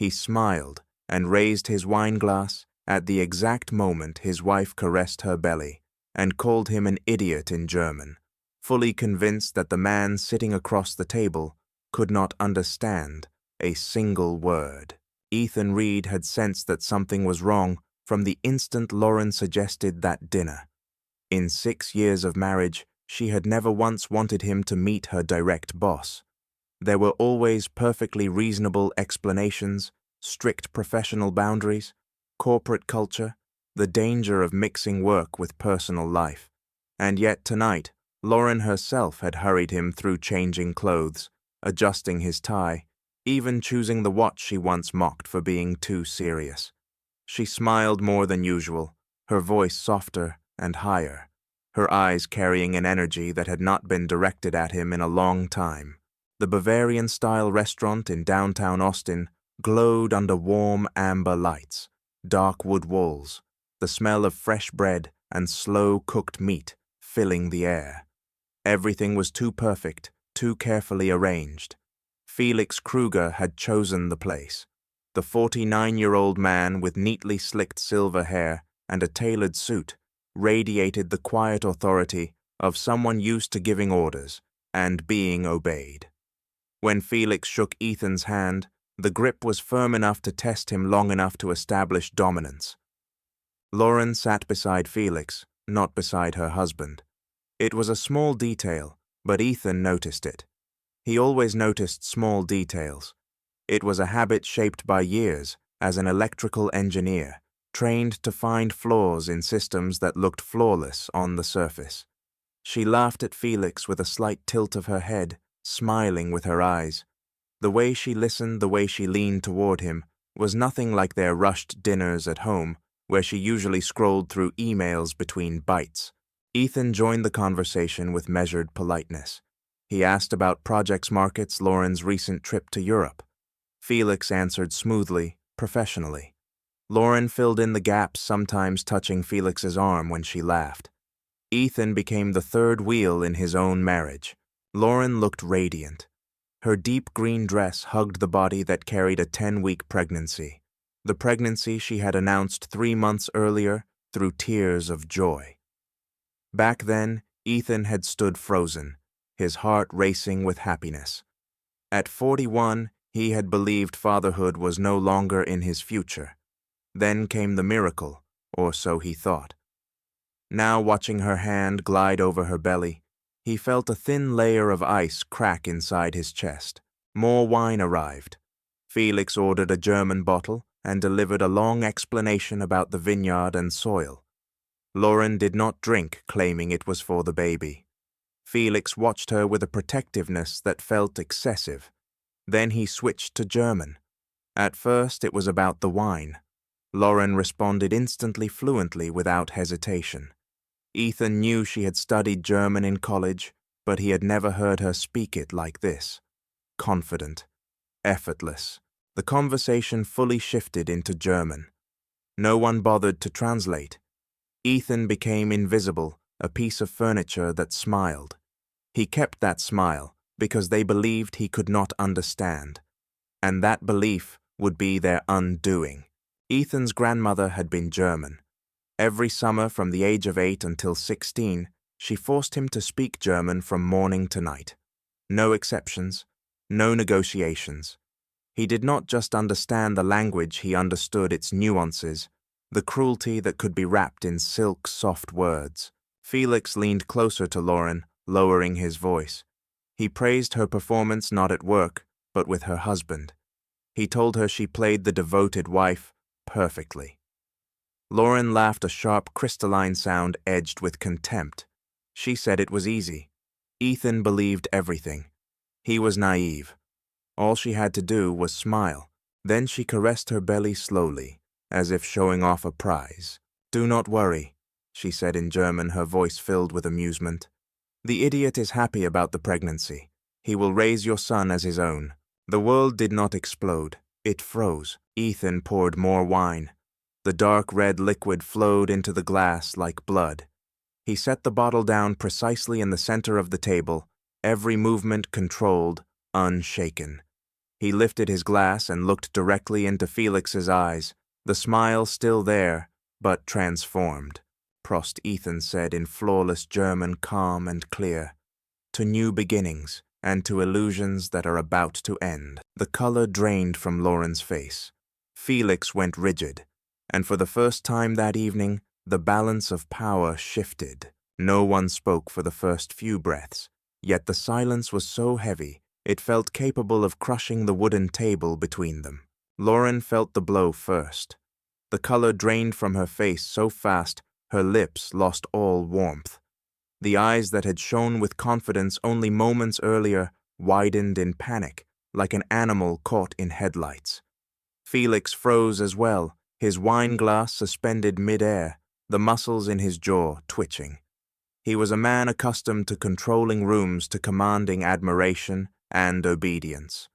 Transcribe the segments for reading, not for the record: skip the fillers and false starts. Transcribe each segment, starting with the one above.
He smiled and raised his wineglass at the exact moment his wife caressed her belly and called him an idiot in German, fully convinced that the man sitting across the table could not understand a single word. Ethan Reed had sensed that something was wrong from the instant Lauren suggested that dinner. In 6 years of marriage, she had never once wanted him to meet her direct boss. There were always perfectly reasonable explanations, strict professional boundaries, corporate culture, the danger of mixing work with personal life. And yet tonight, Lauren herself had hurried him through changing clothes, adjusting his tie, even choosing the watch she once mocked for being too serious. She smiled more than usual, her voice softer and higher, her eyes carrying an energy that had not been directed at him in a long time. The Bavarian-style restaurant in downtown Austin glowed under warm amber lights, dark wood walls, the smell of fresh bread and slow-cooked meat filling the air. Everything was too perfect, too carefully arranged. Felix Kruger had chosen the place. The 49-year-old man with neatly slicked silver hair and a tailored suit radiated the quiet authority of someone used to giving orders and being obeyed. When Felix shook Ethan's hand, the grip was firm enough to test him long enough to establish dominance. Lauren sat beside Felix, not beside her husband. It was a small detail, but Ethan noticed it. He always noticed small details. It was a habit shaped by years as an electrical engineer, trained to find flaws in systems that looked flawless on the surface. She laughed at Felix with a slight tilt of her head, smiling with her eyes. The way she listened, the way she leaned toward him, was nothing like their rushed dinners at home, where she usually scrolled through emails between bites. Ethan joined the conversation with measured politeness. He asked about Projects Market's Lauren's recent trip to Europe. Felix answered smoothly, professionally. Lauren filled in the gaps, sometimes touching Felix's arm when she laughed. Ethan became the third wheel in his own marriage. Lauren looked radiant. Her deep green dress hugged the body that carried a 10-week pregnancy, the pregnancy she had announced 3 months earlier through tears of joy. Back then, Ethan had stood frozen, his heart racing with happiness. At 41, he had believed fatherhood was no longer in his future. Then came the miracle, or so he thought. Now, watching her hand glide over her belly, he felt a thin layer of ice crack inside his chest. More wine arrived. Felix ordered a German bottle and delivered a long explanation about the vineyard and soil. Lauren did not drink, claiming it was for the baby. Felix watched her with a protectiveness that felt excessive. Then he switched to German. At first, it was about the wine. Lauren responded instantly fluently without hesitation. Ethan knew she had studied German in college, but he had never heard her speak it like this. Confident, effortless. The conversation fully shifted into German. No one bothered to translate. Ethan became invisible, a piece of furniture that smiled. He kept that smile because they believed he could not understand, and that belief would be their undoing. Ethan's grandmother had been German. Every summer from the age of 8 until 16, she forced him to speak German from morning to night. No exceptions, no negotiations. He did not just understand the language, he understood its nuances, the cruelty that could be wrapped in silk, soft words. Felix leaned closer to Lauren, lowering his voice. He praised her performance not at work, but with her husband. He told her she played the devoted wife perfectly. Lauren laughed, a sharp, crystalline sound edged with contempt. She said it was easy. Ethan believed everything. He was naive. All she had to do was smile. Then she caressed her belly slowly, as if showing off a prize. "Do not worry," she said in German, her voice filled with amusement. "The idiot is happy about the pregnancy. He will raise your son as his own." The world did not explode. It froze. Ethan poured more wine. The dark red liquid flowed into the glass like blood. He set the bottle down precisely in the center of the table, every movement controlled, unshaken. He lifted his glass and looked directly into Felix's eyes, the smile still there, but transformed. Prost, Ethan said in flawless German, calm and clear. To new beginnings, and to illusions that are about to end. The color drained from Lauren's face. Felix went rigid, and for the first time that evening, the balance of power shifted. No one spoke for the first few breaths, yet the silence was so heavy, it felt capable of crushing the wooden table between them. Lauren felt the blow first. The color drained from her face so fast, her lips lost all warmth. The eyes that had shone with confidence only moments earlier widened in panic, like an animal caught in headlights. Felix froze as well, his wine glass suspended mid-air, the muscles in his jaw twitching. He was a man accustomed to controlling rooms, to commanding admiration and obedience.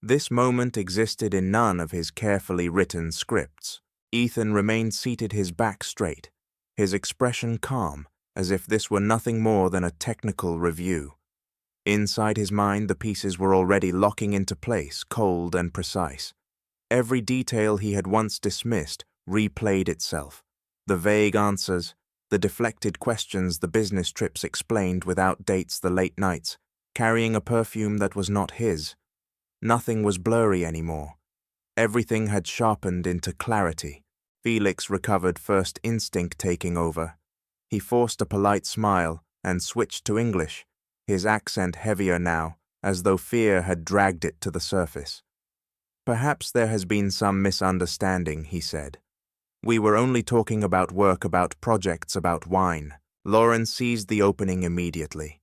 This moment existed in none of his carefully written scripts. Ethan remained seated, his back straight, his expression calm, as if this were nothing more than a technical review. Inside his mind, the pieces were already locking into place, cold and precise. Every detail he had once dismissed replayed itself. The vague answers, the deflected questions, the business trips explained without dates, the late nights, carrying a perfume that was not his. Nothing was blurry anymore. Everything had sharpened into clarity. Felix recovered, first instinct taking over. He forced a polite smile and switched to English, his accent heavier now, as though fear had dragged it to the surface. "Perhaps there has been some misunderstanding," he said. "We were only talking about work, about projects, about wine." Lauren seized the opening immediately.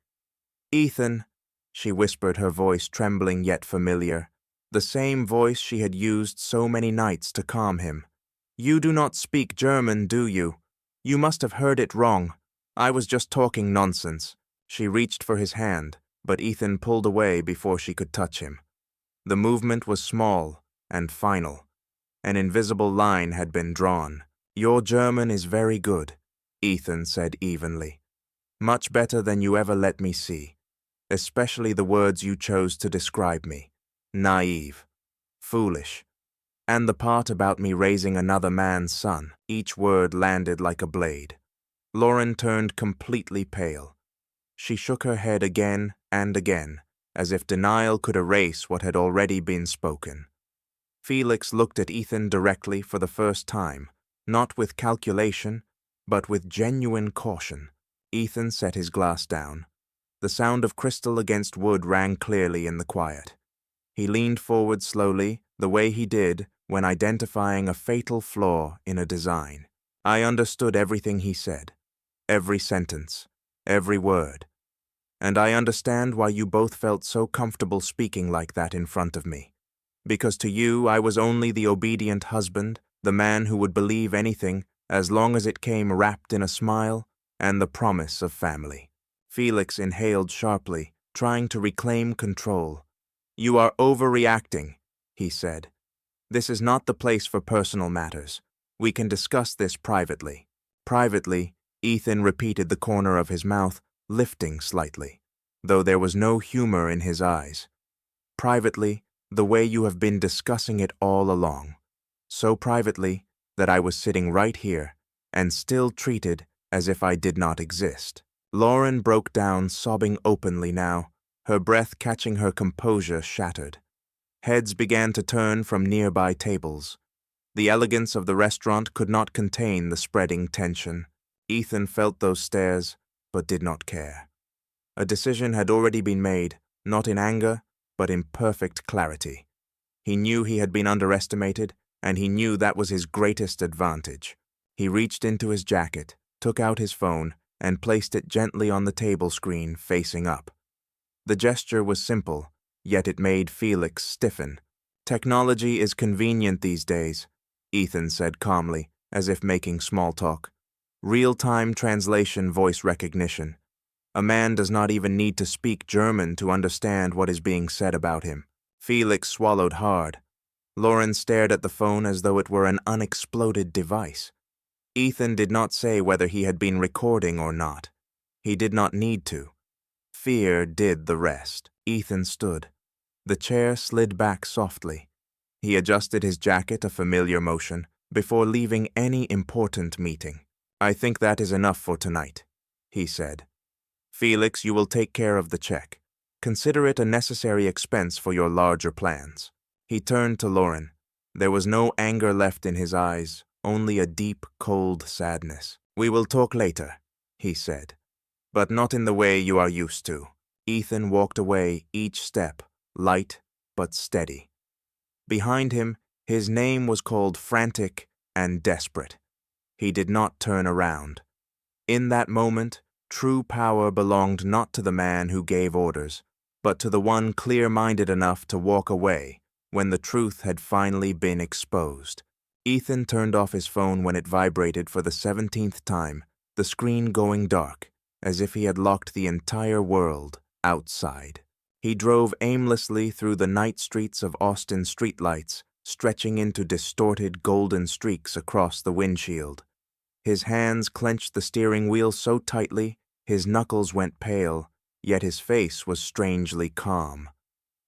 "Ethan," she whispered, her voice trembling yet familiar, the same voice she had used so many nights to calm him. "You do not speak German, do you? You must have heard it wrong. I was just talking nonsense." She reached for his hand, but Ethan pulled away before she could touch him. The movement was small and final. An invisible line had been drawn. "Your German is very good," Ethan said evenly. "Much better than you ever let me see. Especially the words you chose to describe me. Naive. Foolish. And the part about me raising another man's son." Each word landed like a blade. Lauren turned completely pale. She shook her head again and again, as if denial could erase what had already been spoken. Felix looked at Ethan directly for the first time, not with calculation, but with genuine caution. Ethan set his glass down. The sound of crystal against wood rang clearly in the quiet. He leaned forward slowly, the way he did when identifying a fatal flaw in a design. I understood everything he said, every sentence, every word. And I understand why you both felt so comfortable speaking like that in front of me. Because to you I was only the obedient husband, the man who would believe anything as long as it came wrapped in a smile and the promise of family. Felix inhaled sharply, trying to reclaim control. "You are overreacting," he said. "This is not the place for personal matters. We can discuss this privately." Privately, Ethan repeated, the corner of his mouth lifting slightly, though there was no humor in his eyes. "Privately, the way you have been discussing it all along. So privately that I was sitting right here and still treated as if I did not exist." Lauren broke down, sobbing openly now, her breath catching, her composure shattered. Heads began to turn from nearby tables. The elegance of the restaurant could not contain the spreading tension. Ethan felt those stares, but did not care. A decision had already been made, not in anger, but in perfect clarity. He knew he had been underestimated, and he knew that was his greatest advantage. He reached into his jacket, took out his phone, and placed it gently on the table screen, facing up. The gesture was simple, yet it made Felix stiffen. "Technology is convenient these days," Ethan said calmly, as if making small talk. "Real-time translation, voice recognition. A man does not even need to speak German to understand what is being said about him." Felix swallowed hard. Lauren stared at the phone as though it were an unexploded device. Ethan did not say whether he had been recording or not. He did not need to. Fear did the rest. Ethan stood. The chair slid back softly. He adjusted his jacket a familiar motion before leaving any important meeting. "I think that is enough for tonight," he said. "Felix, you will take care of the check. Consider it a necessary expense for your larger plans." He turned to Lauren. There was no anger left in his eyes, only a deep, cold sadness. "We will talk later," he said, "but not in the way you are used to." Ethan walked away, each step light but steady. Behind him, his name was called frantic and desperate. He did not turn around. In that moment, true power belonged not to the man who gave orders, but to the one clear-minded enough to walk away when the truth had finally been exposed. Ethan turned off his phone when it vibrated for the 17th time, the screen going dark, as if he had locked the entire world outside. He drove aimlessly through the night streets of Austin streetlights, stretching into distorted golden streaks across the windshield. His hands clenched the steering wheel so tightly, his knuckles went pale, yet his face was strangely calm.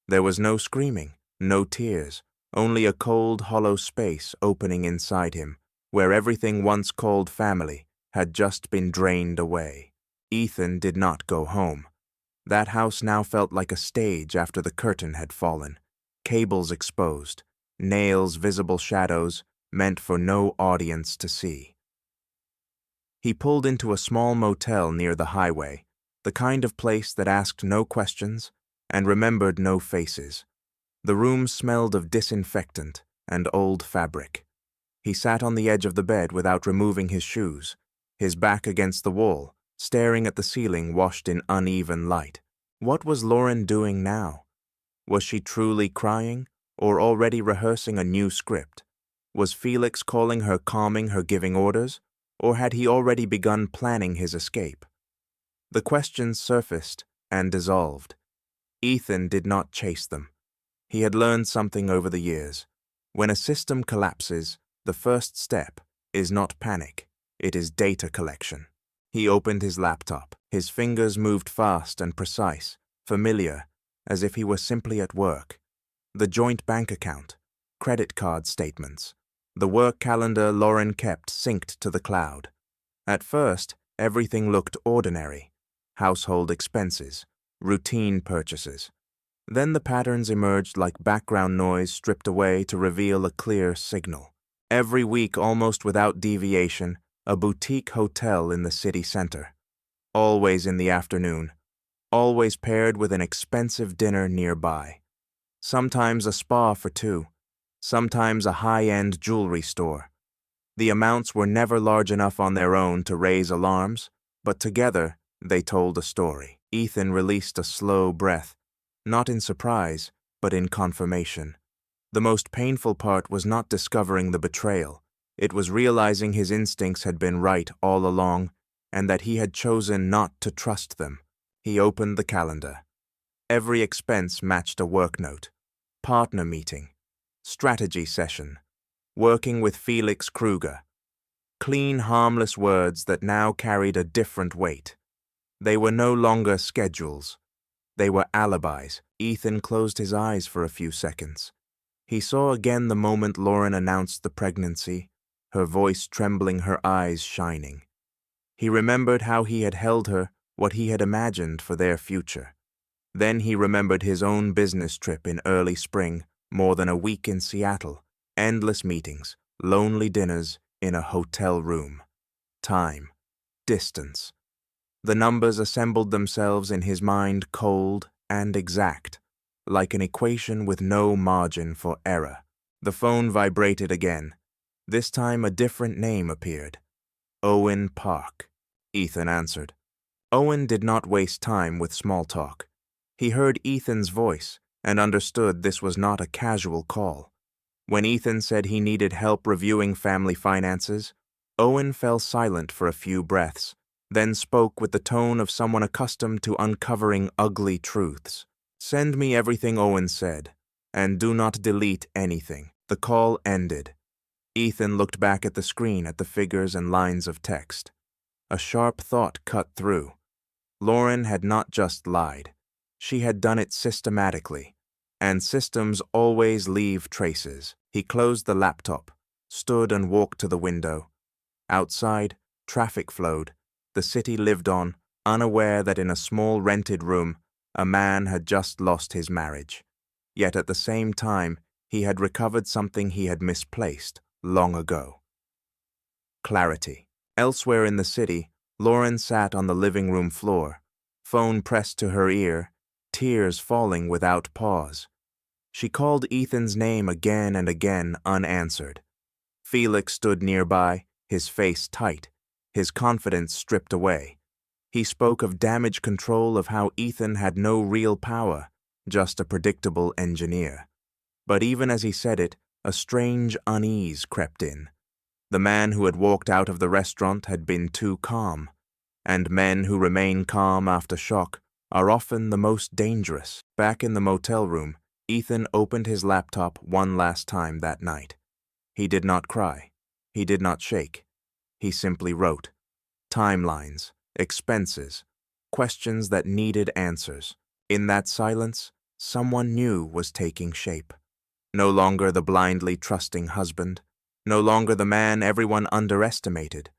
There was no screaming, no tears, only a cold, hollow space opening inside him, where everything once called family had just been drained away. Ethan did not go home. That house now felt like a stage after the curtain had fallen, cables exposed, nails visible shadows meant for no audience to see. He pulled into a small motel near the highway, the kind of place that asked no questions and remembered no faces. The room smelled of disinfectant and old fabric. He sat on the edge of the bed without removing his shoes, his back against the wall, staring at the ceiling washed in uneven light. What was Lauren doing now? Was she truly crying, or already rehearsing a new script? Was Felix calling her, calming her, giving orders, or had he already begun planning his escape? The questions surfaced and dissolved. Ethan did not chase them. He had learned something over the years. When a system collapses, the first step is not panic, it is data collection. He opened his laptop. His fingers moved fast and precise, familiar, as if he were simply at work. The joint bank account, credit card statements, the work calendar Lauren kept synced to the cloud. At first, everything looked ordinary. Household expenses, routine purchases. Then the patterns emerged like background noise stripped away to reveal a clear signal. Every week, almost without deviation, a boutique hotel in the city center. Always in the afternoon, always paired with an expensive dinner nearby. Sometimes a spa for two, sometimes a high-end jewelry store. The amounts were never large enough on their own to raise alarms, but together they told a story. Ethan released a slow breath, not in surprise, but in confirmation. The most painful part was not discovering the betrayal. It was realizing his instincts had been right all along, and that he had chosen not to trust them. He opened the calendar. Every expense matched a work note. Partner meeting. Strategy session. Working with Felix Kruger. Clean, harmless words that now carried a different weight. They were no longer schedules. They were alibis. Ethan closed his eyes for a few seconds. He saw again the moment Lauren announced the pregnancy, her voice trembling, her eyes shining. He remembered how he had held her, what he had imagined for their future. Then he remembered his own business trip in early spring, more than a week in Seattle, endless meetings, lonely dinners in a hotel room. Time, distance. The numbers assembled themselves in his mind cold and exact, like an equation with no margin for error. The phone vibrated again. This time a different name appeared. Owen Park. Ethan answered. Owen did not waste time with small talk. He heard Ethan's voice and understood this was not a casual call. When Ethan said he needed help reviewing family finances, Owen fell silent for a few breaths, then spoke with the tone of someone accustomed to uncovering ugly truths. "Send me everything Owen said, and do not delete anything." The call ended. Ethan looked back at the screen at the figures and lines of text. A sharp thought cut through. Lauren had not just lied. She had done it systematically. And systems always leave traces. He closed the laptop, stood and walked to the window. Outside, traffic flowed. The city lived on, unaware that in a small rented room, a man had just lost his marriage. Yet at the same time, he had recovered something he had misplaced long ago. Clarity. Elsewhere in the city, Lauren sat on the living room floor, phone pressed to her ear, tears falling without pause. She called Ethan's name again and again, unanswered. Felix stood nearby, his face tight, his confidence stripped away. He spoke of damage control, of how Ethan had no real power, just a predictable engineer. But even as he said it, a strange unease crept in. The man who had walked out of the restaurant had been too calm, and men who remain calm after shock are often the most dangerous. Back in the motel room, Ethan opened his laptop one last time that night. He did not cry. He did not shake. He simply wrote. Timelines, expenses, questions that needed answers. In that silence, someone new was taking shape. No longer the blindly trusting husband, no longer the man everyone underestimated,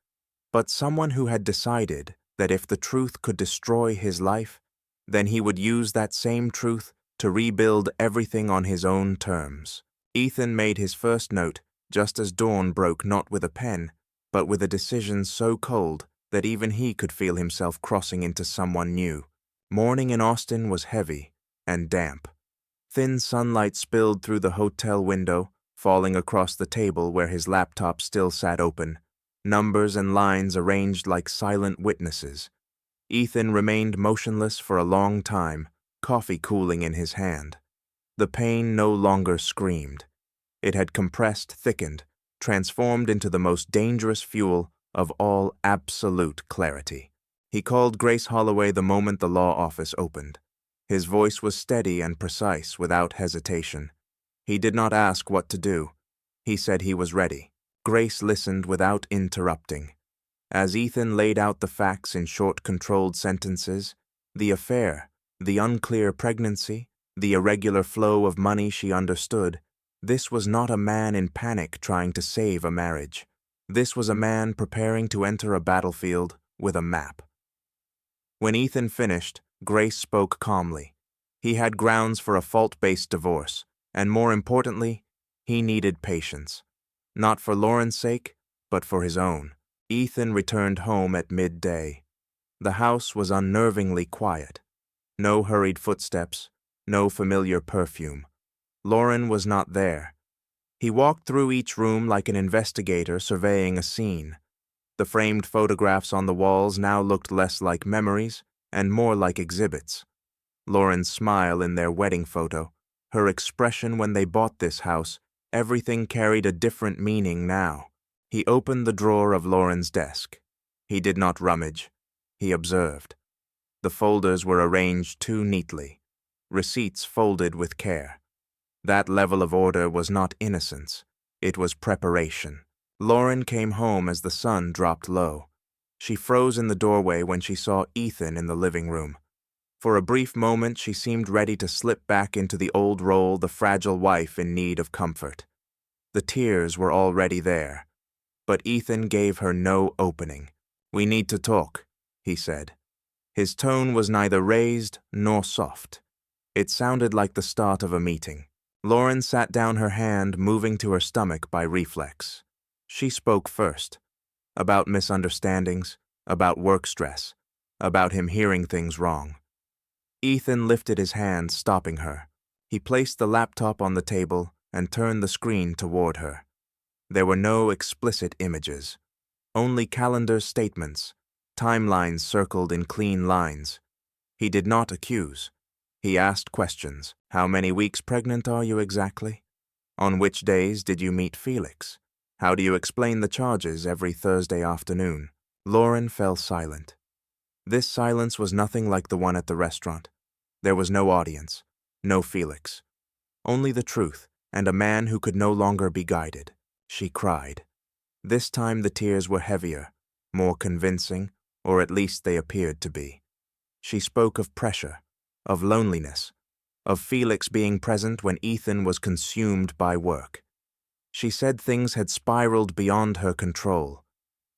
but someone who had decided that if the truth could destroy his life, then he would use that same truth to rebuild everything on his own terms. Ethan made his first note just as dawn broke, not with a pen, but with a decision so cold that even he could feel himself crossing into someone new. Morning in Austin was heavy and damp. Thin sunlight spilled through the hotel window, falling across the table where his laptop still sat open, numbers and lines arranged like silent witnesses. Ethan remained motionless for a long time, coffee cooling in his hand. The pain no longer screamed. It had compressed, thickened, transformed into the most dangerous fuel of all absolute clarity. He called Grace Holloway the moment the law office opened. His voice was steady and precise, without hesitation. He did not ask what to do. He said he was ready. Grace listened without interrupting. As Ethan laid out the facts in short, controlled sentences, the affair, the unclear pregnancy, the irregular flow of money, she understood. This was not a man in panic trying to save a marriage. This was a man preparing to enter a battlefield with a map. When Ethan finished, Grace spoke calmly. He had grounds for a fault-based divorce, and more importantly, he needed patience. Not for Lauren's sake, but for his own. Ethan returned home at midday. The house was unnervingly quiet. No hurried footsteps, no familiar perfume. Lauren was not there. He walked through each room like an investigator surveying a scene. The framed photographs on the walls now looked less like memories and more like exhibits. Lauren's smile in their wedding photo, her expression when they bought this house, everything carried a different meaning now. He opened the drawer of Lauren's desk. He did not rummage. He observed. The folders were arranged too neatly, receipts folded with care. That level of order was not innocence. It was preparation. Lauren came home as the sun dropped low. She froze in the doorway when she saw Ethan in the living room. For a brief moment, she seemed ready to slip back into the old role, the fragile wife in need of comfort. The tears were already there, but Ethan gave her no opening. "We need to talk," he said. His tone was neither raised nor soft. It sounded like the start of a meeting. Lauren sat down, her hand moving to her stomach by reflex. She spoke first. About misunderstandings, about work stress, about him hearing things wrong. Ethan lifted his hand, stopping her. He placed the laptop on the table and turned the screen toward her. There were no explicit images, only calendar statements, timelines circled in clean lines. He did not accuse. He asked questions. How many weeks pregnant are you exactly? On which days did you meet Felix? How do you explain the charges every Thursday afternoon? Lauren fell silent. This silence was nothing like the one at the restaurant. There was no audience, no Felix. Only the truth, and a man who could no longer be guided. She cried. This time the tears were heavier, more convincing, or at least they appeared to be. She spoke of pressure, of loneliness, of Felix being present when Ethan was consumed by work. She said things had spiraled beyond her control,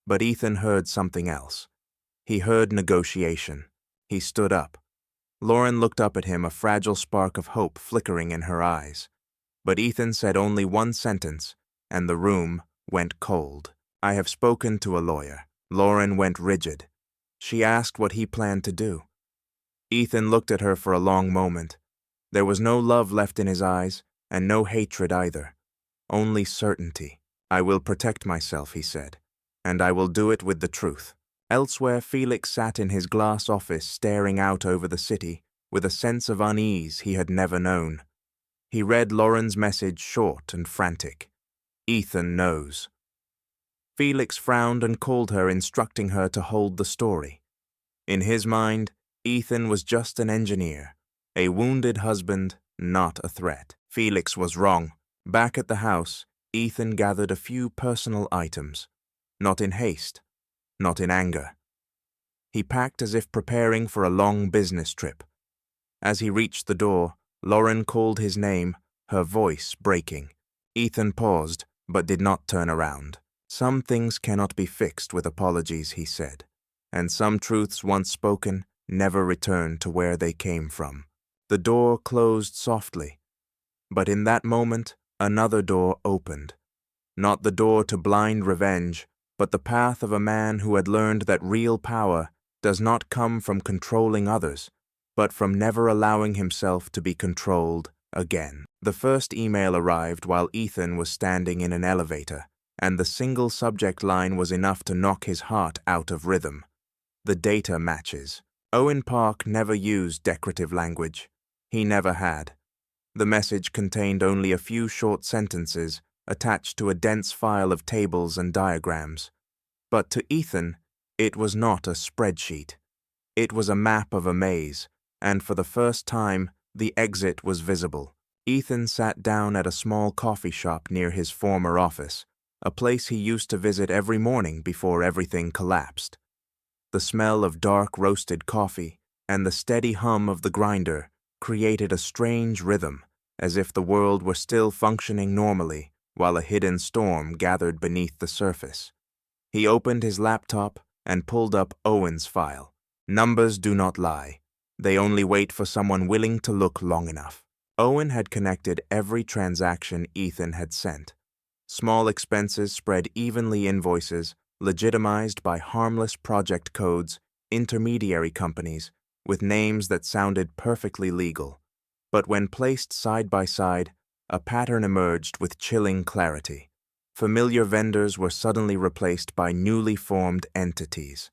but Ethan heard something else. He heard negotiation. He stood up. Lauren looked up at him, a fragile spark of hope flickering in her eyes. But Ethan said only one sentence, and the room went cold. "I have spoken to a lawyer." Lauren went rigid. She asked what he planned to do. Ethan looked at her for a long moment. There was no love left in his eyes, and no hatred either. Only certainty. "I will protect myself," he said, "and I will do it with the truth." Elsewhere, Felix sat in his glass office staring out over the city with a sense of unease he had never known. He read Lauren's message, short and frantic. "Ethan knows." Felix frowned and called her, instructing her to hold the story. In his mind, Ethan was just an engineer, a wounded husband, not a threat. Felix was wrong. Back at the house, Ethan gathered a few personal items, not in haste, not in anger. He packed as if preparing for a long business trip. As he reached the door, Lauren called his name, her voice breaking. Ethan paused, but did not turn around. "Some things cannot be fixed with apologies," he said, "and some truths once spoken never return to where they came from." The door closed softly, but in that moment, another door opened. Not the door to blind revenge, but the path of a man who had learned that real power does not come from controlling others, but from never allowing himself to be controlled again. The first email arrived while Ethan was standing in an elevator, and the single subject line was enough to knock his heart out of rhythm. The data matches. Owen Park never used decorative language. He never had. The message contained only a few short sentences attached to a dense file of tables and diagrams. But to Ethan, it was not a spreadsheet. It was a map of a maze, and for the first time, the exit was visible. Ethan sat down at a small coffee shop near his former office, a place he used to visit every morning before everything collapsed. The smell of dark roasted coffee and the steady hum of the grinder created a strange rhythm, as if the world were still functioning normally while a hidden storm gathered beneath the surface. He opened his laptop and pulled up Owen's file. Numbers do not lie. They only wait for someone willing to look long enough. Owen had connected every transaction Ethan had sent. Small expenses spread evenly, invoices legitimized by harmless project codes, intermediary companies with names that sounded perfectly legal. But when placed side by side, a pattern emerged with chilling clarity. Familiar vendors were suddenly replaced by newly formed entities.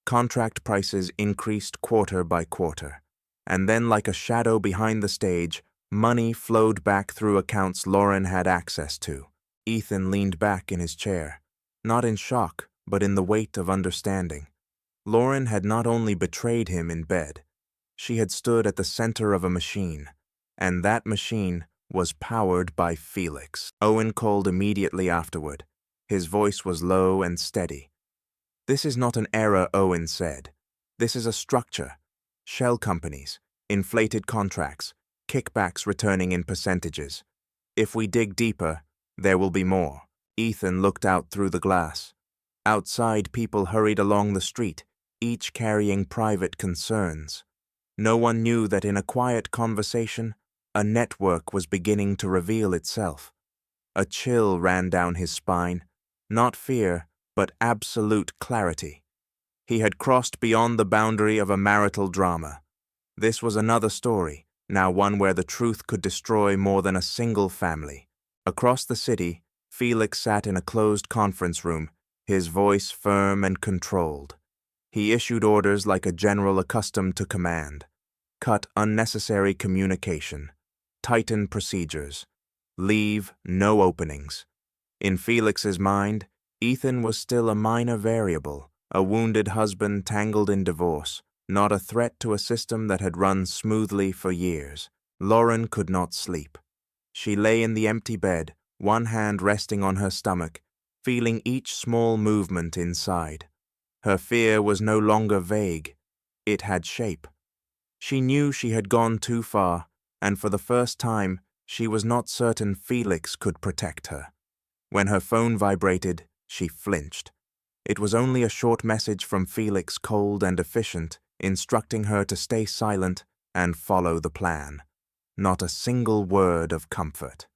Contract prices increased quarter by quarter, and then, like a shadow behind the stage, money flowed back through accounts Lauren had access to. Ethan leaned back in his chair, not in shock, but in the weight of understanding. Lauren had not only betrayed him in bed, she had stood at the center of a machine, and that machine was powered by Felix. Owen called immediately afterward. His voice was low and steady. "This is not an error," Owen said. "This is a structure. Shell companies, inflated contracts, kickbacks returning in percentages. If we dig deeper, there will be more." Ethan looked out through the glass. Outside, people hurried along the street, each carrying private concerns. No one knew that in a quiet conversation, a network was beginning to reveal itself. A chill ran down his spine, not fear, but absolute clarity. He had crossed beyond the boundary of a marital drama. This was another story, now one where the truth could destroy more than a single family. Across the city, Felix sat in a closed conference room, his voice firm and controlled. He issued orders like a general accustomed to command. Cut unnecessary communication. Tighten procedures. Leave no openings. In Felix's mind, Ethan was still a minor variable, a wounded husband tangled in divorce, not a threat to a system that had run smoothly for years. Lauren could not sleep. She lay in the empty bed, one hand resting on her stomach, feeling each small movement inside. Her fear was no longer vague. It had shape. She knew she had gone too far, and for the first time, she was not certain Felix could protect her. When her phone vibrated, she flinched. It was only a short message from Felix, cold and efficient, instructing her to stay silent and follow the plan. Not a single word of comfort.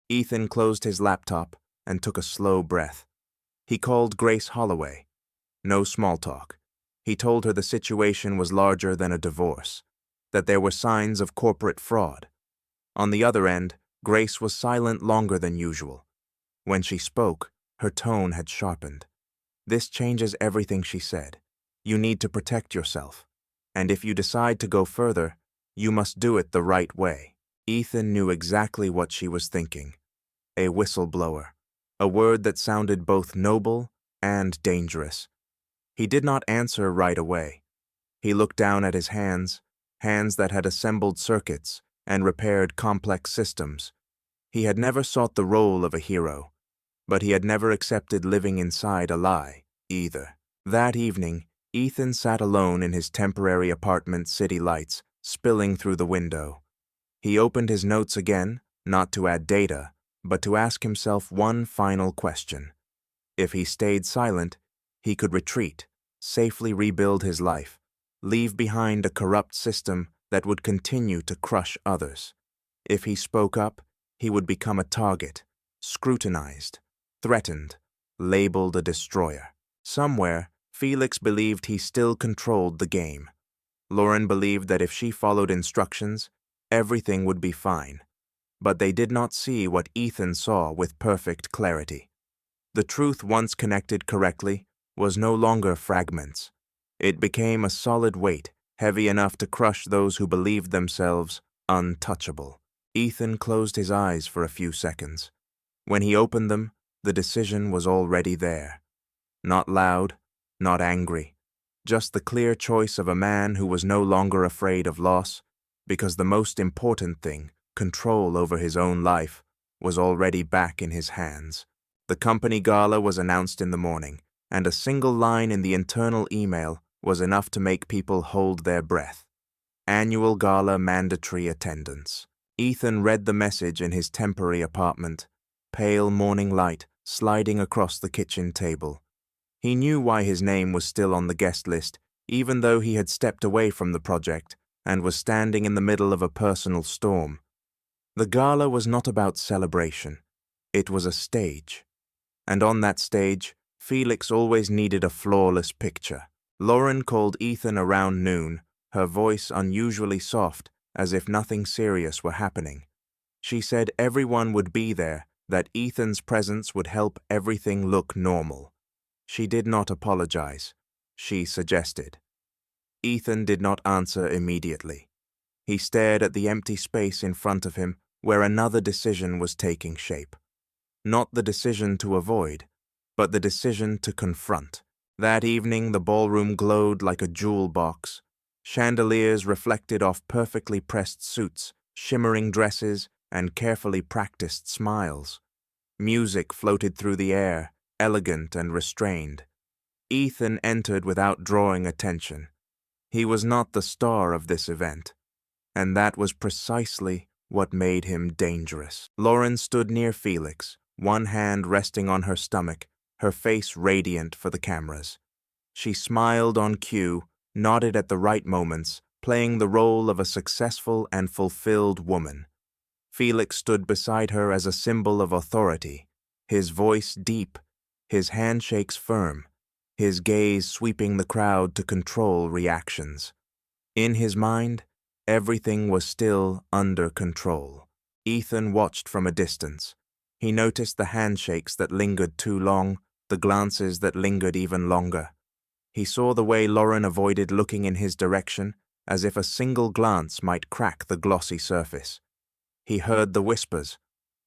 Ethan closed his laptop and took a slow breath. He called Grace Holloway. No small talk. He told her the situation was larger than a divorce, that there were signs of corporate fraud. On the other end, Grace was silent longer than usual. When she spoke, her tone had sharpened. "This changes everything," she said. "You need to protect yourself. And if you decide to go further, you must do it the right way." Ethan knew exactly what she was thinking. A whistleblower. A word that sounded both noble and dangerous. He did not answer right away. He looked down at his hands that had assembled circuits and repaired complex systems. He had never sought the role of a hero, but he had never accepted living inside a lie, either. That evening, Ethan sat alone in his temporary apartment, city lights spilling through the window. He opened his notes again, not to add data, but to ask himself one final question. If he stayed silent, he could retreat, safely rebuild his life, leave behind a corrupt system that would continue to crush others. If he spoke up, he would become a target, scrutinized, threatened, labeled a destroyer. Somewhere, Felix believed he still controlled the game. Lauren believed that if she followed instructions, everything would be fine. But they did not see what Ethan saw with perfect clarity. The truth, once connected correctly, was no longer fragments. It became a solid weight, heavy enough to crush those who believed themselves untouchable. Ethan closed his eyes for a few seconds. When he opened them, the decision was already there. Not loud, not angry, just the clear choice of a man who was no longer afraid of loss, because the most important thing, control over his own life, was already back in his hands. The company gala was announced in the morning, and a single line in the internal email was enough to make people hold their breath. Annual gala mandatory attendance. Ethan read the message in his temporary apartment, pale morning light sliding across the kitchen table. He knew why his name was still on the guest list, even though he had stepped away from the project and was standing in the middle of a personal storm. The gala was not about celebration. It was a stage. And on that stage, Felix always needed a flawless picture. Lauren called Ethan around noon, her voice unusually soft, as if nothing serious were happening. She said everyone would be there, that Ethan's presence would help everything look normal. She did not apologize. She suggested. Ethan did not answer immediately. He stared at the empty space in front of him where another decision was taking shape. Not the decision to avoid, but the decision to confront. That evening the ballroom glowed like a jewel box. Chandeliers reflected off perfectly pressed suits, shimmering dresses, and carefully practiced smiles. Music floated through the air, elegant and restrained. Ethan entered without drawing attention. He was not the star of this event, and that was precisely what made him dangerous. Lauren stood near Felix, one hand resting on her stomach, her face radiant for the cameras. She smiled on cue, nodded at the right moments, playing the role of a successful and fulfilled woman. Felix stood beside her as a symbol of authority, his voice deep, his handshakes firm, his gaze sweeping the crowd to control reactions. In his mind, everything was still under control. Ethan watched from a distance. He noticed the handshakes that lingered too long, the glances that lingered even longer. He saw the way Lauren avoided looking in his direction, as if a single glance might crack the glossy surface. He heard the whispers,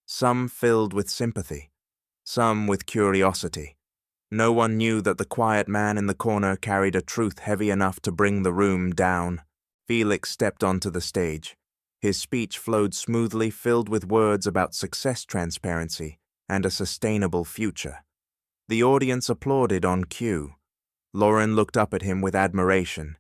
some filled with sympathy, some with curiosity. No one knew that the quiet man in the corner carried a truth heavy enough to bring the room down. Felix stepped onto the stage. His speech flowed smoothly, filled with words about success, transparency, and a sustainable future. The audience applauded on cue. Lauren looked up at him with admiration.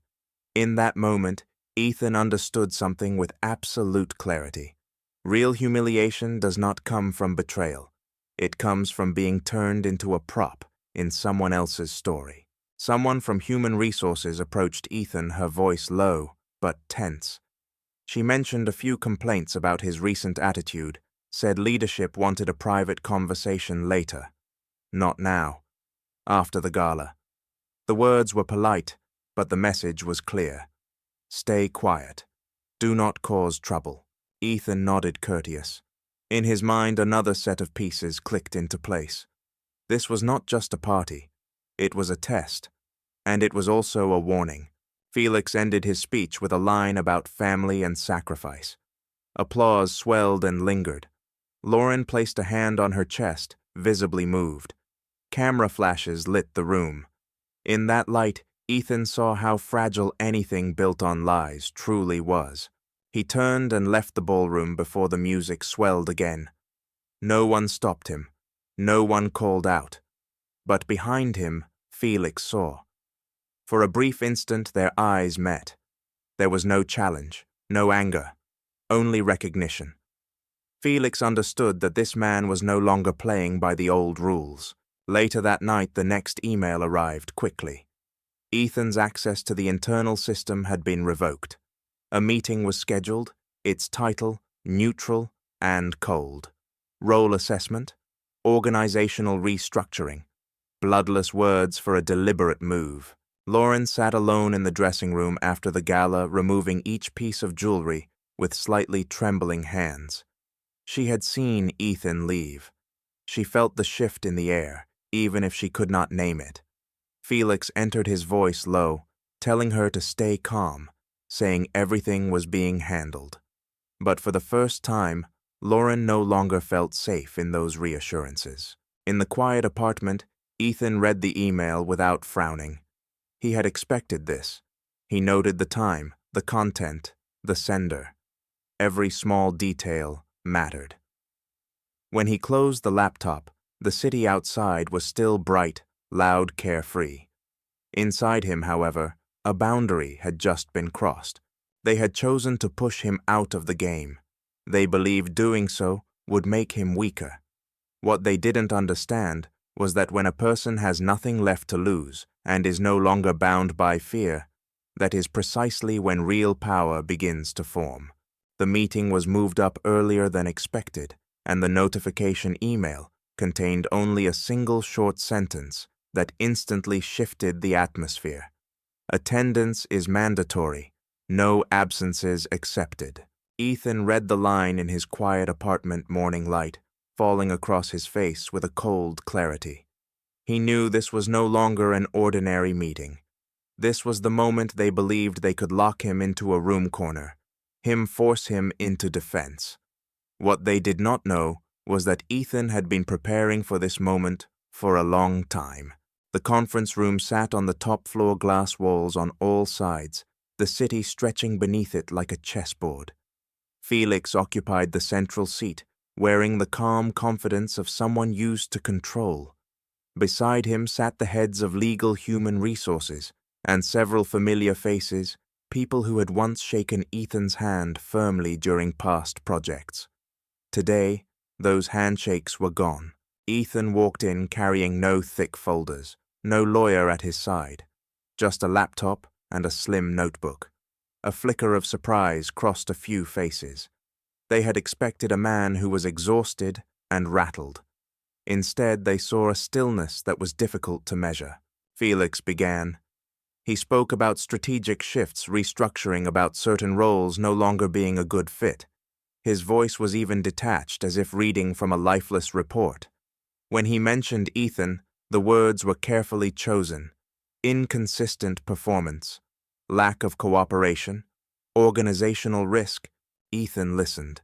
In that moment, Ethan understood something with absolute clarity. Real humiliation does not come from betrayal. It comes from being turned into a prop in someone else's story. Someone from Human Resources approached Ethan, her voice low but tense. She mentioned a few complaints about his recent attitude, said leadership wanted a private conversation later. Not now. After the gala. The words were polite, but the message was clear. Stay quiet. Do not cause trouble. Ethan nodded courteous. In his mind, another set of pieces clicked into place. This was not just a party. It was a test. And it was also a warning. Felix ended his speech with a line about family and sacrifice. Applause swelled and lingered. Lauren placed a hand on her chest, visibly moved. Camera flashes lit the room. In that light, Ethan saw how fragile anything built on lies truly was. He turned and left the ballroom before the music swelled again. No one stopped him. No one called out. But behind him, Felix saw. For a brief instant, their eyes met. There was no challenge, no anger, only recognition. Felix understood that this man was no longer playing by the old rules. Later that night, the next email arrived quickly. Ethan's access to the internal system had been revoked. A meeting was scheduled, its title, neutral and cold. Role assessment, organizational restructuring, bloodless words for a deliberate move. Lauren sat alone in the dressing room after the gala, removing each piece of jewelry with slightly trembling hands. She had seen Ethan leave. She felt the shift in the air, even if she could not name it. Felix entered, his voice low, telling her to stay calm, saying everything was being handled. But for the first time, Lauren no longer felt safe in those reassurances. In the quiet apartment, Ethan read the email without frowning. He had expected this. He noted the time, the content, the sender. Every small detail mattered. When he closed the laptop, the city outside was still bright, loud, carefree. Inside him, however, a boundary had just been crossed. They had chosen to push him out of the game. They believed doing so would make him weaker. What they didn't understand was that when a person has nothing left to lose and is no longer bound by fear, that is precisely when real power begins to form. The meeting was moved up earlier than expected, and the notification email contained only a single short sentence that instantly shifted the atmosphere. Attendance is mandatory. No absences accepted. Ethan read the line in his quiet apartment morning light, falling across his face with a cold clarity. He knew this was no longer an ordinary meeting. This was the moment they believed they could lock him into a room corner, force him into defense. What they did not know was that Ethan had been preparing for this moment for a long time. The conference room sat on the top-floor glass walls on all sides, the city stretching beneath it like a chessboard. Felix occupied the central seat, wearing the calm confidence of someone used to control. Beside him sat the heads of legal Human Resources and several familiar faces, people who had once shaken Ethan's hand firmly during past projects. Today, those handshakes were gone. Ethan walked in carrying no thick folders, no lawyer at his side, just a laptop and a slim notebook. A flicker of surprise crossed a few faces. They had expected a man who was exhausted and rattled. Instead, they saw a stillness that was difficult to measure. Felix began. He spoke about strategic shifts, restructuring, about certain roles no longer being a good fit. His voice was even detached, as if reading from a lifeless report. When he mentioned Ethan, the words were carefully chosen. Inconsistent performance, lack of cooperation, organizational risk. Ethan listened.